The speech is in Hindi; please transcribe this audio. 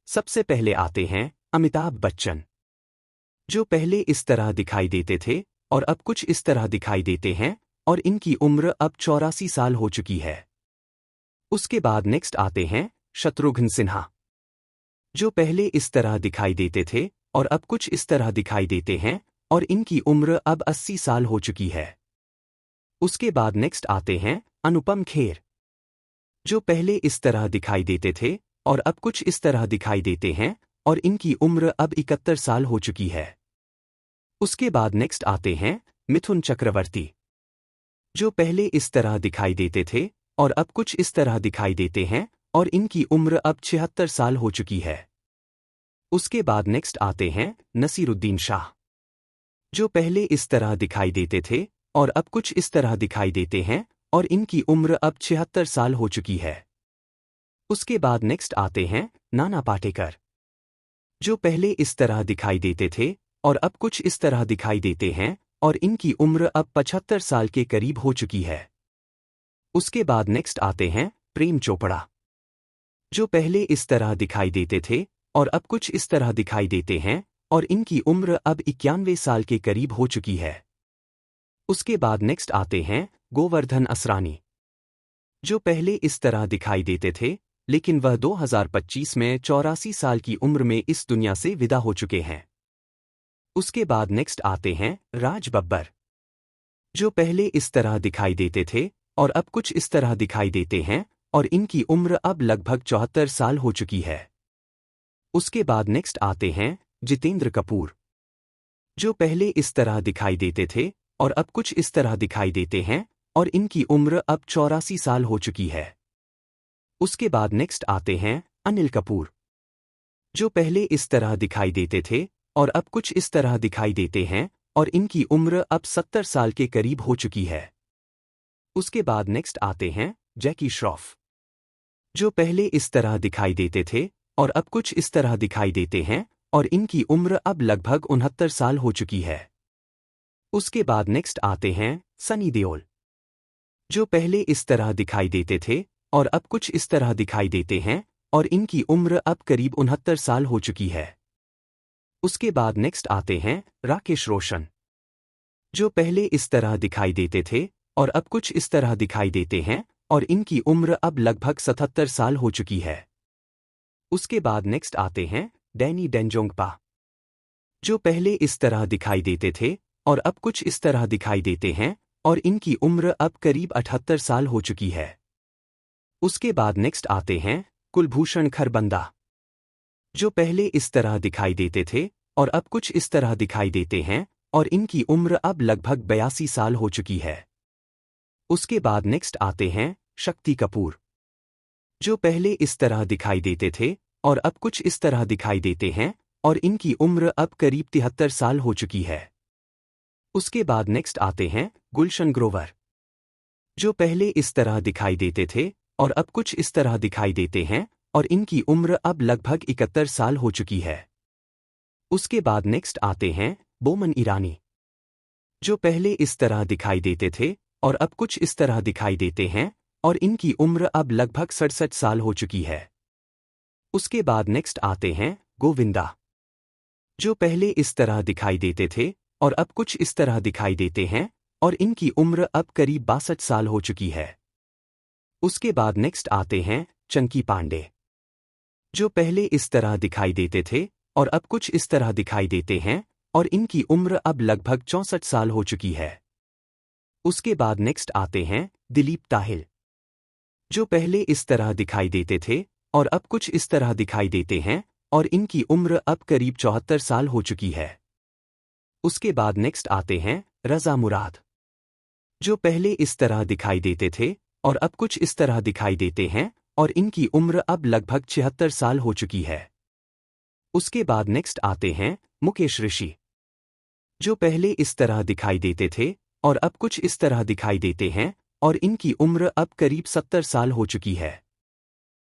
सबसे पहले आते हैं अमिताभ बच्चन, जो पहले इस तरह दिखाई देते थे और अब कुछ इस तरह दिखाई देते हैं और इनकी उम्र अब 84 साल हो चुकी है। उसके बाद नेक्स्ट आते हैं शत्रुघ्न सिन्हा, जो पहले इस तरह दिखाई देते थे और अब कुछ इस तरह दिखाई देते हैं और इनकी उम्र अब 80 साल हो चुकी है। उसके बाद नेक्स्ट आते हैं अनुपम खेर, जो पहले इस तरह दिखाई देते थे और अब कुछ इस तरह दिखाई देते हैं और इनकी उम्र अब 71 साल हो चुकी है। उसके बाद नेक्स्ट आते हैं मिथुन चक्रवर्ती, जो पहले इस तरह दिखाई देते थे और अब कुछ इस तरह दिखाई देते हैं और इनकी उम्र अब 76 साल हो चुकी है। उसके बाद नेक्स्ट आते हैं नसीरुद्दीन शाह, जो पहले इस तरह दिखाई देते थे और अब कुछ इस तरह दिखाई देते हैं और इनकी उम्र अब 76 साल हो चुकी है। उसके बाद नेक्स्ट आते हैं नाना पाटेकर, जो पहले इस तरह दिखाई देते थे और अब कुछ इस तरह दिखाई देते हैं और इनकी उम्र अब 75 साल के करीब हो चुकी है। उसके बाद नेक्स्ट आते हैं प्रेम चोपड़ा, जो पहले इस तरह दिखाई देते थे और अब कुछ इस तरह दिखाई देते हैं और इनकी उम्र अब 91 साल के करीब हो चुकी है। उसके बाद नेक्स्ट आते हैं गोवर्धन असरानी, जो पहले इस तरह दिखाई देते थे लेकिन वह 2025 में 84 साल की उम्र में इस दुनिया से विदा हो चुके हैं। उसके बाद नेक्स्ट आते हैं राज बब्बर, जो पहले इस तरह दिखाई देते थे और अब कुछ इस तरह दिखाई देते हैं और इनकी उम्र अब लगभग 74 साल हो चुकी है। उसके बाद नेक्स्ट आते हैं जितेंद्र कपूर, जो पहले इस तरह दिखाई देते थे और अब कुछ इस तरह दिखाई देते हैं और इनकी उम्र अब 84 साल हो चुकी है। उसके बाद नेक्स्ट आते हैं अनिल कपूर, जो पहले इस तरह दिखाई देते थे और अब कुछ इस तरह दिखाई देते हैं और इनकी उम्र अब 70 साल के करीब हो चुकी है। उसके बाद नेक्स्ट आते हैं जैकी श्रॉफ, जो पहले इस तरह दिखाई देते थे और अब कुछ इस तरह दिखाई देते हैं और इनकी उम्र अब लगभग 69 साल हो चुकी है। उसके बाद नेक्स्ट आते हैं सनी देओल, जो पहले इस तरह दिखाई देते थे और अब कुछ इस तरह दिखाई देते हैं और इनकी उम्र अब करीब 69 साल हो चुकी है। उसके बाद नेक्स्ट आते हैं राकेश रोशन, जो पहले इस तरह दिखाई देते थे और अब कुछ इस तरह दिखाई देते हैं और इनकी उम्र अब लगभग 77 साल हो चुकी है। उसके बाद नेक्स्ट आते हैं डैनी डेंजोंगपा, जो पहले इस तरह दिखाई देते थे और अब कुछ इस तरह दिखाई देते हैं और इनकी उम्र अब करीब 78 साल हो चुकी है। उसके बाद नेक्स्ट आते हैं कुलभूषण खरबंदा, जो पहले इस तरह दिखाई देते थे और अब कुछ इस तरह दिखाई देते हैं और इनकी उम्र अब लगभग 82 साल हो चुकी है। उसके बाद नेक्स्ट आते हैं शक्ति कपूर, जो पहले इस तरह दिखाई देते थे और अब कुछ इस तरह दिखाई देते हैं और इनकी उम्र अब करीब 73 साल हो चुकी है। उसके बाद नेक्स्ट आते हैं गुलशन ग्रोवर, जो पहले इस तरह दिखाई देते थे और अब कुछ इस तरह दिखाई देते हैं और इनकी उम्र अब लगभग 71 साल हो चुकी है। उसके बाद नेक्स्ट आते हैं बोमन ईरानी, जो पहले इस तरह दिखाई देते थे और अब कुछ इस तरह दिखाई देते हैं और इनकी उम्र अब लगभग 67 साल हो चुकी है। उसके बाद नेक्स्ट आते हैं गोविंदा, जो पहले इस तरह दिखाई देते थे और अब कुछ इस तरह दिखाई देते हैं और इनकी उम्र अब करीब 62 साल हो चुकी है। उसके बाद नेक्स्ट आते हैं चंकी पांडे, जो पहले इस तरह दिखाई देते थे और अब कुछ इस तरह दिखाई देते हैं और इनकी उम्र अब लगभग 64 साल हो चुकी है। उसके बाद नेक्स्ट आते हैं दिलीप ताहिल, जो पहले इस तरह दिखाई देते थे और अब कुछ इस तरह दिखाई देते हैं और इनकी उम्र अब करीब 74 साल हो चुकी है। उसके बाद नेक्स्ट आते हैं रज़ा मुराद, जो पहले इस तरह दिखाई देते थे और अब कुछ इस तरह दिखाई देते हैं और इनकी उम्र अब लगभग 76 साल हो चुकी है। उसके बाद नेक्स्ट आते हैं मुकेश ऋषि, जो पहले इस तरह दिखाई देते थे और अब कुछ इस तरह दिखाई देते हैं और इनकी उम्र अब करीब 70 साल हो चुकी है।